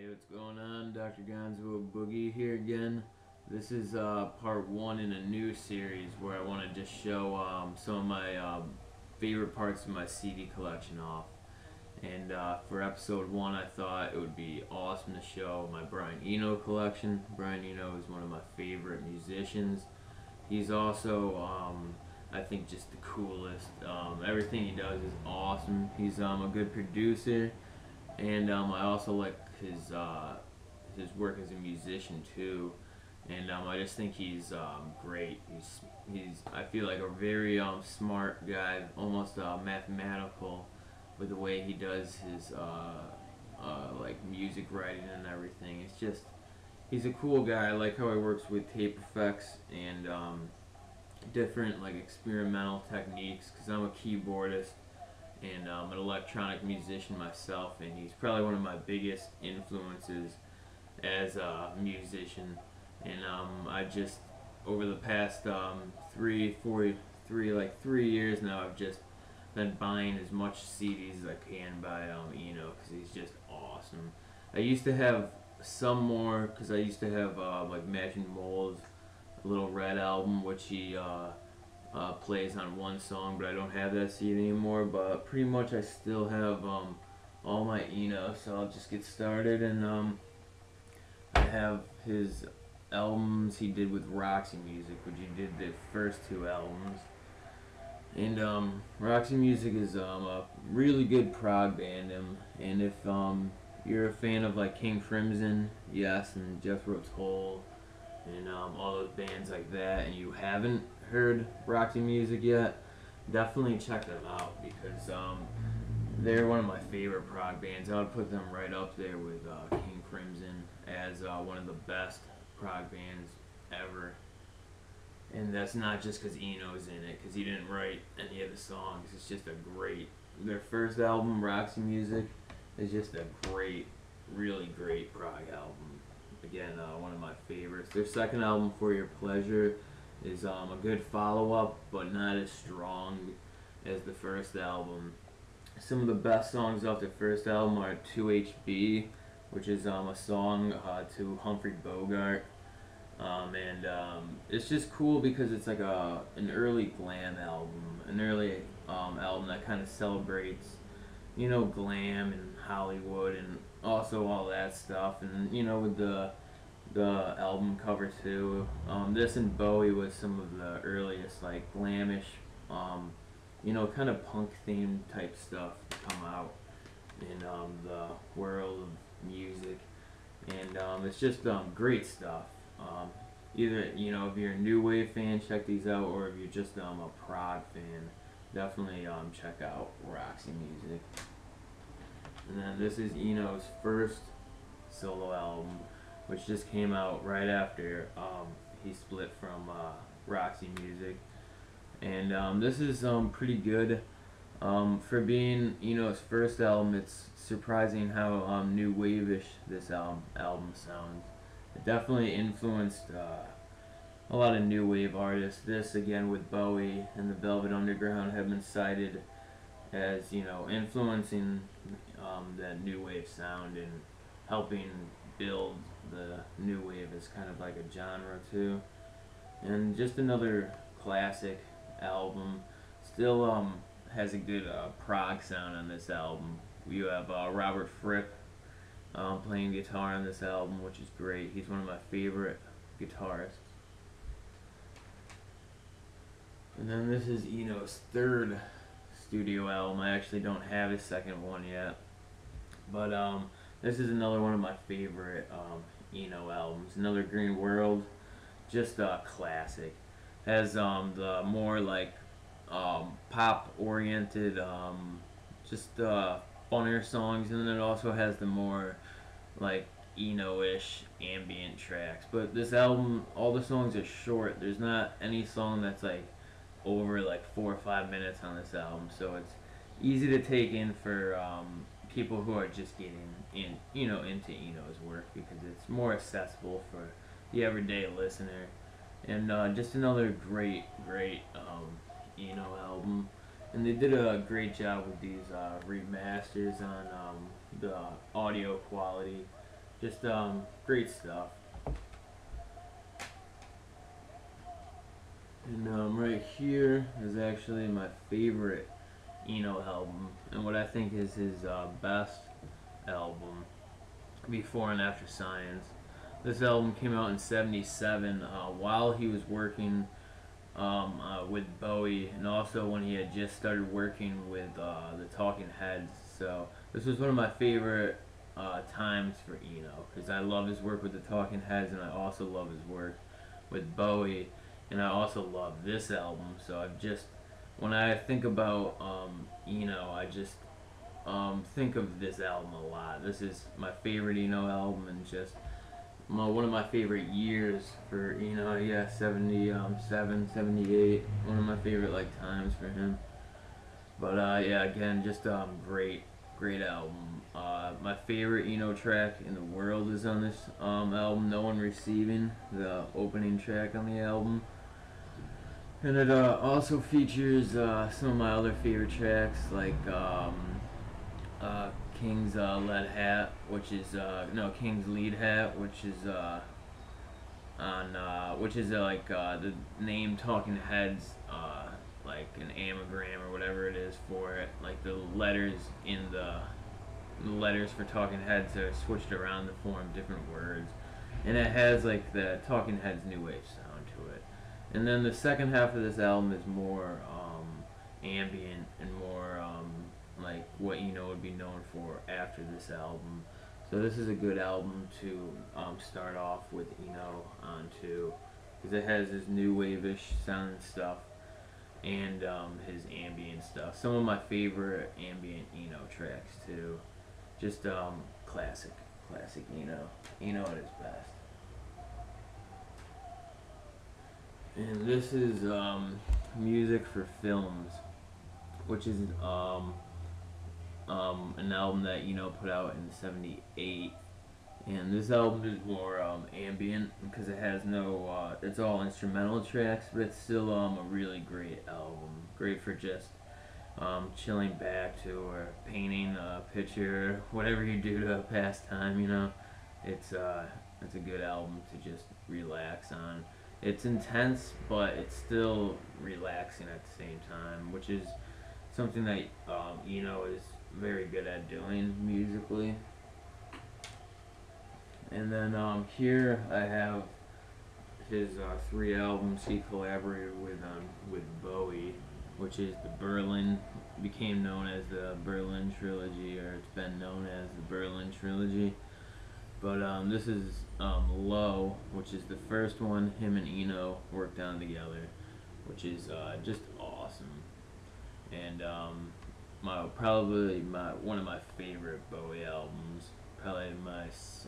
Hey, what's going on? Dr. Gonzo Boogie here again. This is part one in a new series where I want to just show some of my favorite parts of my CD collection off. And for episode one, I thought it would be awesome to show my Brian Eno collection. Brian Eno is one of my favorite musicians. He's also, I think, just the coolest. Everything he does is awesome. He's a good producer. And I also like his work as a musician too, and I just think he's great. He's I feel like a very smart guy, almost mathematical, with the way he does his like music writing and everything. It's just he's a cool guy. I like how he works with tape effects and different like experimental techniques. Because I'm a keyboardist and I'm an electronic musician myself, and he's probably one of my biggest influences as a musician. And I just over the past 3 years now, I've just been buying as much CDs as I can by Eno, because he's just awesome. I used to have some more, because I used to have like Matching Moles, Little Red album, which he plays on one song, but I don't have that CD anymore. But pretty much I still have all my Eno, so I'll just get started. And I have his albums he did with Roxy Music, which he did the first two albums. And Roxy Music is a really good prog band. And if you're a fan of like King Crimson, yes, and Jethro Tull, and all those bands like that, and you haven't heard Roxy Music yet, definitely check them out, because they're one of my favorite prog bands. I would put them right up there with King Crimson as one of the best prog bands ever. And that's not just because Eno's in it, because he didn't write any of the songs. It's just their first album, Roxy Music, is just a great, really great prog album. Again, one of my favorites. Their second album, For Your Pleasure, is a good follow-up, but not as strong as the first album. Some of the best songs off the first album are 2HB, which is a song to Humphrey Bogart. And it's just cool because it's like an early glam album, an early album that kind of celebrates, glam and Hollywood and also all that stuff. And with the album cover too, this and Bowie was some of the earliest like glamish, kind of punk themed type stuff to come out in the world of music. And it's just great stuff. Either if you're a new wave fan, check these out, or if you're just a prog fan, definitely check out Roxy Music. And then this is Eno's first solo album, which just came out right after he split from Roxy Music. And this is pretty good. For being Eno's first album, it's surprising how new wave-ish this album sounds. It definitely influenced a lot of new wave artists. This, again, with Bowie and the Velvet Underground, have been cited as influencing that new wave sound and helping build the new wave as kind of like a genre too. And just another classic album. Still has a good prog sound on this album. You have Robert Fripp playing guitar on this album, which is great. He's one of my favorite guitarists. And then this is Eno's third studio album. I actually don't have his second one yet, but this is another one of my favorite Eno albums. Another Green World, just a classic. Has the more like pop oriented, just funnier songs, and then it also has the more like Eno-ish ambient tracks. But this album, all the songs are short. There's not any song that's like over like 4 or 5 minutes on this album, so it's easy to take in for people who are just getting into Eno's work, because it's more accessible for the everyday listener. And just another great Eno album. And they did a great job with these remasters on the audio quality. Just great stuff. And right here is actually my favorite Eno album, and what I think is his best album, Before and After Science. This album came out in '77 while he was working with Bowie, and also when he had just started working with the Talking Heads. So this was one of my favorite times for Eno, because I love his work with the Talking Heads, and I also love his work with Bowie, and I also love this album. So I've just, when I think about Eno, I just think of this album a lot. This is my favorite Eno album, and just one of my favorite years for Eno. Yeah, 77, 78. One of my favorite times for him. But yeah, again, just great album. My favorite Eno track in the world is on this album, No One Receiving, the opening track on the album. And it also features some of my other favorite tracks, like King's Lead Hat, which is King's Lead Hat, which is the name Talking Heads, like an anagram or whatever it is for it, like the letters in the letters for Talking Heads are switched around to form different words, and it has like the Talking Heads new wave sound to it. And then the second half of this album is more ambient and more like what Eno would be known for after this album. So this is a good album to start off with Eno onto, because it has this new wave-ish sound and stuff, and his ambient stuff. Some of my favorite ambient Eno tracks too. Just classic Eno at his best. And this is Music for Films, which is an album that Eno put out in '78. And this album is more ambient, because it has no, it's all instrumental tracks, but it's still a really great album. Great for just chilling back to, or painting a picture, whatever you do to pass time, It's a good album to just relax on. It's intense, but it's still relaxing at the same time, which is something that Eno is very good at doing musically. And then here I have his 3 albums he collaborated with Bowie, which is the Berlin, became known as the Berlin Trilogy, or it's been known as the Berlin Trilogy. But this is Low, which is the first one him and Eno worked on together, which is just awesome. And one of my favorite Bowie albums, probably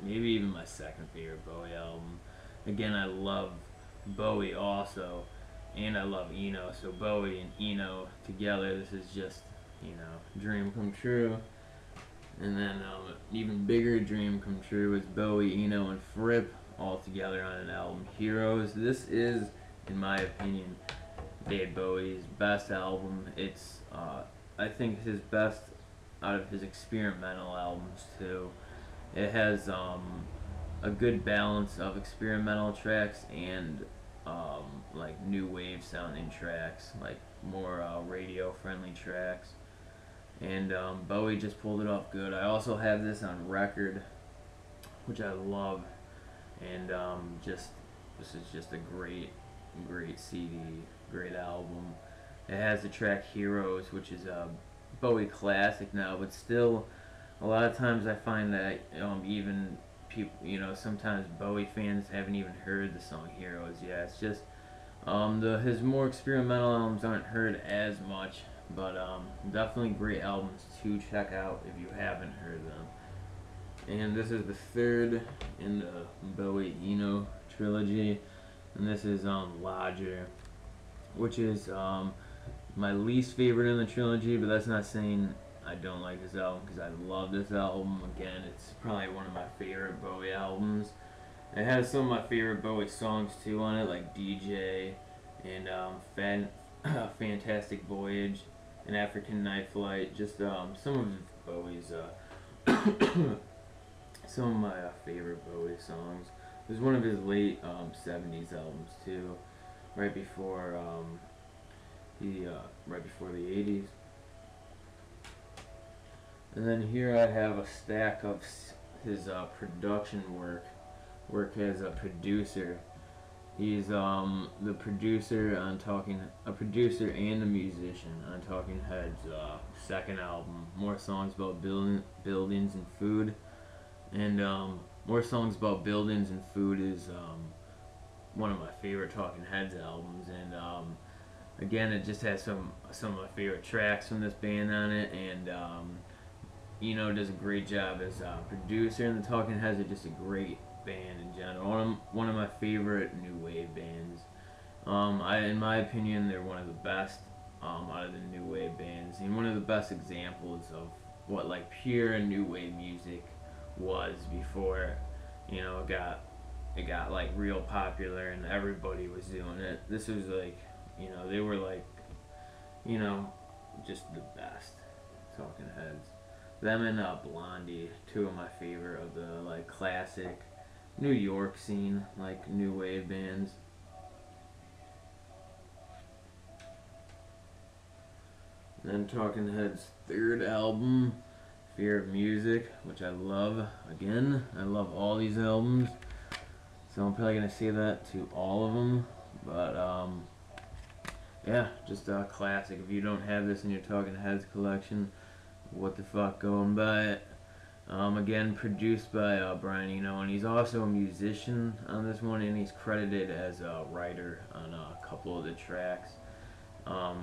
maybe even my second favorite Bowie album. Again, I love Bowie also, and I love Eno, so Bowie and Eno together, this is just, dream come true. And then an even bigger dream come true is Bowie, Eno, and Fripp all together on an album, Heroes. This is, in my opinion, David Bowie's best album. It's I think his best out of his experimental albums too. It has a good balance of experimental tracks and like new wave sounding tracks, like more radio friendly tracks. And Bowie just pulled it off good. I also have this on record, which I love, and this is just a great CD, great album. It has the track Heroes, which is a Bowie classic now, but still, a lot of times I find that even people, sometimes Bowie fans haven't even heard the song Heroes yet. It's just his more experimental albums aren't heard as much. But definitely great albums to check out if you haven't heard them. And this is the third in the Bowie Eno trilogy, and this is Lodger, which is my least favorite in the trilogy, but that's not saying I don't like this album, because I love this album. Again, it's probably one of my favorite Bowie albums. It has some of my favorite Bowie songs too on it, like DJ and Fantastic Voyage, An African Night Flight, just some of Bowie's some of my favorite Bowie songs. It was one of his late 70s albums too, right before right before the 80s. And then here I have a stack of his production work as a producer. He's the producer on a producer and a musician on Talking Heads' second album, More Songs About Buildings and Food. And More Songs About Buildings and Food is one of my favorite Talking Heads albums. And again, it just has some of my favorite tracks from this band on it. And Eno does a great job as a producer, and the Talking Heads are just a great band in general. One of my favorite new wave bands. In my opinion, they're one of the best out of the new wave bands, and one of the best examples of what like pure new wave music was before, it got like real popular and everybody was doing it. This was like, they were like, just the best. Talking Heads. Them and Blondie, two of my favorite of the like classic New York scene, like new wave bands. Then Talking Heads' third album, Fear of Music, which I love. Again, I love all these albums, so I'm probably gonna say that to all of them. But yeah, just a classic. If you don't have this in your Talking Heads collection, what the fuck, go and buy it. Again, produced by Brian Eno, and he's also a musician on this one, and he's credited as a writer on a couple of the tracks. At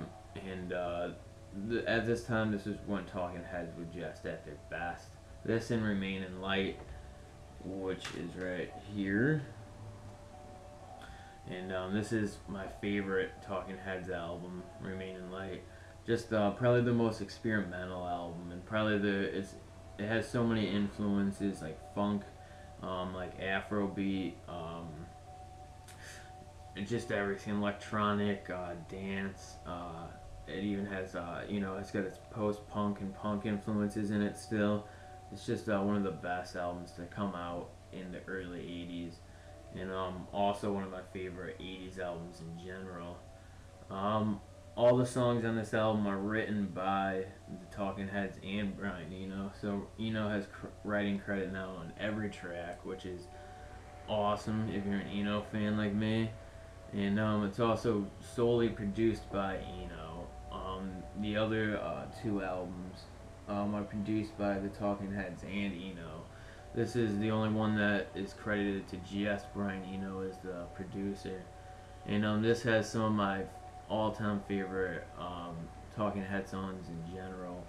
this time, this is when Talking Heads were just at their best. This and Remain in Light, which is right here. And this is my favorite Talking Heads album, Remain in Light. Just probably the most experimental album, and probably it has so many influences like funk, like Afrobeat, and just everything, electronic, dance. It even has, it's got its post-punk and punk influences in it still. It's just one of the best albums to come out in the early 80s, and also one of my favorite 80s albums in general. All the songs on this album are written by the Talking Heads and Brian Eno. So Eno has writing credit now on every track, which is awesome if you're an Eno fan like me. And it's also solely produced by Eno. The other two albums are produced by the Talking Heads and Eno. This is the only one that is credited to just Brian Eno as the producer. And this has some of my all-time favorite Talking Head songs in general.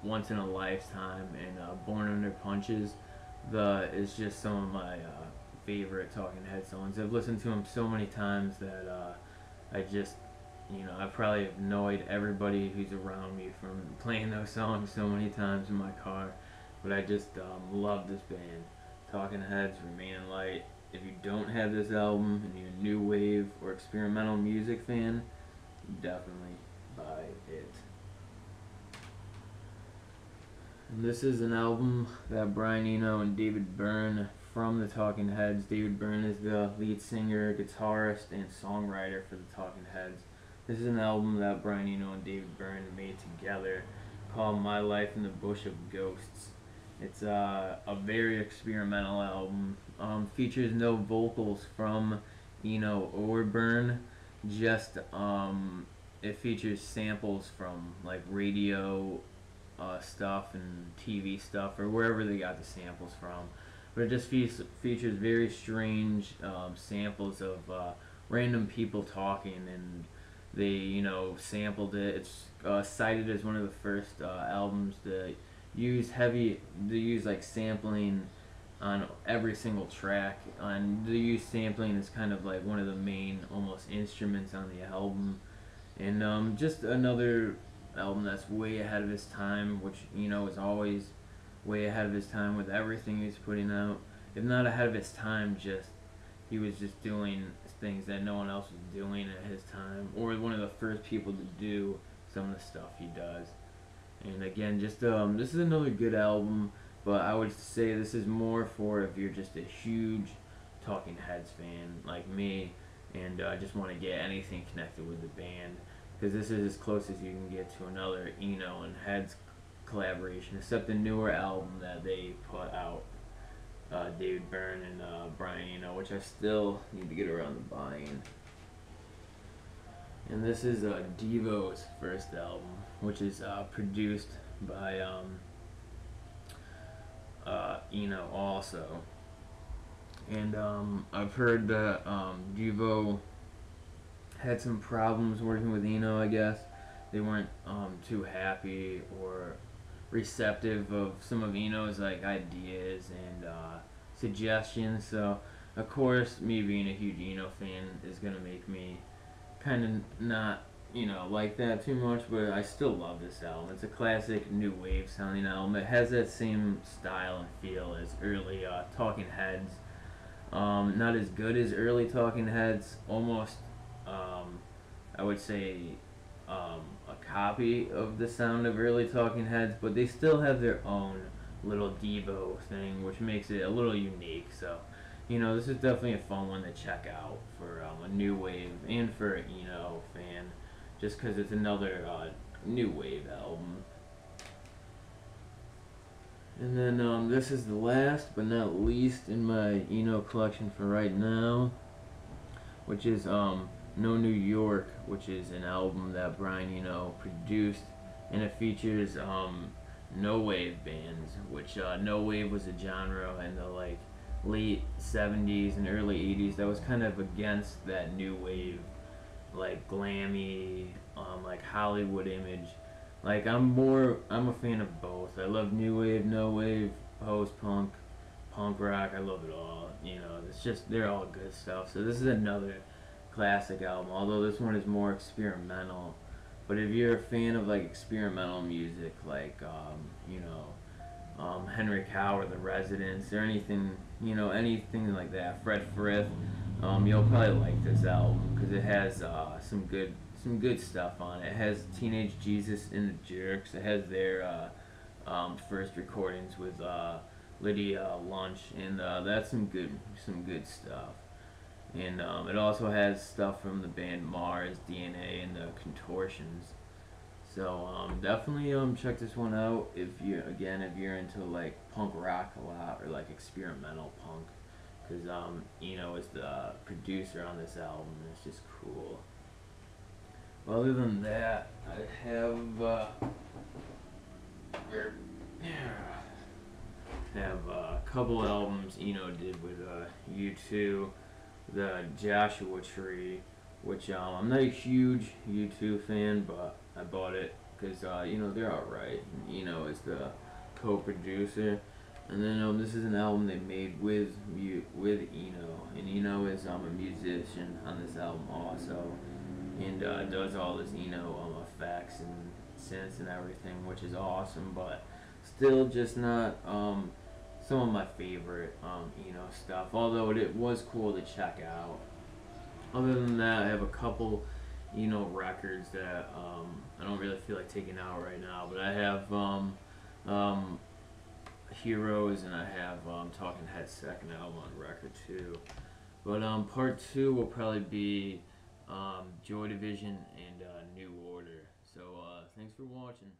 Once in a Lifetime and Born Under Punches is just some of my favorite Talking Head songs. I've listened to them so many times that I just, I probably have annoyed everybody who's around me from playing those songs so many times in my car. But I just love this band. Talking Heads, Remain in Light. If you don't have this album and you're a new wave or experimental music fan, definitely buy it. And this is an album that Brian Eno and David Byrne from the Talking Heads. David Byrne is the lead singer, guitarist, and songwriter for the Talking Heads. This is an album that Brian Eno and David Byrne made together called My Life in the Bush of Ghosts. It's a very experimental album. Features no vocals from Eno or Byrne. Just it features samples from like radio stuff and TV stuff or wherever they got the samples from. But it just features very strange samples of random people talking, and they sampled it. It's cited as one of the first albums to use like sampling on every single track, and they use sampling as kind of like one of the main almost instruments on the album. And just another album that's way ahead of his time, which is always way ahead of his time with everything he's putting out. If not ahead of his time, he was just doing things that no one else was doing at his time, or one of the first people to do some of the stuff he does. And again, just this is another good album. but I would say this is more for if you're just a huge Talking Heads fan like me, and just want to get anything connected with the band, because this is as close as you can get to another Eno and Heads collaboration, except the newer album that they put out, David Byrne and Brian Eno, which I still need to get around to buying. And this is Devo's first album, which is produced by Eno also. And I've heard that Devo had some problems working with Eno, I guess. They weren't too happy or receptive of some of Eno's like ideas and suggestions. So, of course, me being a huge Eno fan is gonna make me kind of not, like that too much. But I still love this album. It's a classic new wave sounding album. It has that same style and feel as early Talking Heads. Not as good as early Talking Heads. Almost, I would say, a copy of the sound of early Talking Heads, but they still have their own little Devo thing, which makes it a little unique. So, this is definitely a fun one to check out for a new wave and for an Eno fan, just because it's another new wave album. And then this is the last but not least in my Eno collection for right now, which is No New York, which is an album that Brian Eno produced, and it features no wave bands, which no wave was a genre in the late 70s and early 80s that was kind of against that new wave, like glammy, like Hollywood image. Like I'm a fan of both. I love new wave, no wave, post punk, punk rock. I love it all. It's just they're all good stuff. So this is another classic album, although this one is more experimental. But if you're a fan of experimental music, like Henry Cow or The Residents or anything, anything like that, Fred Frith, you'll probably like this album because it has some good stuff on it. It has Teenage Jesus and the Jerks. It has their first recordings with Lydia Lunch, and that's some good stuff. And it also has stuff from the band Mars, DNA, and the Contortions. So definitely check this one out if you're into punk rock a lot or experimental punk, because Eno is the producer on this album and it's just cool. Other than that, I have a couple albums Eno did with U2, the Joshua Tree, which I'm not a huge U2 fan, but I bought it because they're alright. Eno is the co-producer, and then this is an album they made with Eno, and Eno is a musician on this album also, and does all this Eno effects and synths and everything, which is awesome, but still just not some of my favorite Eno stuff, although it was cool to check out. Other than that, I have a couple records that I don't really feel like taking out right now, but I have Heroes, and I have Talking Heads' second album on record too. But part 2 will probably be Joy Division and New Order. So thanks for watching.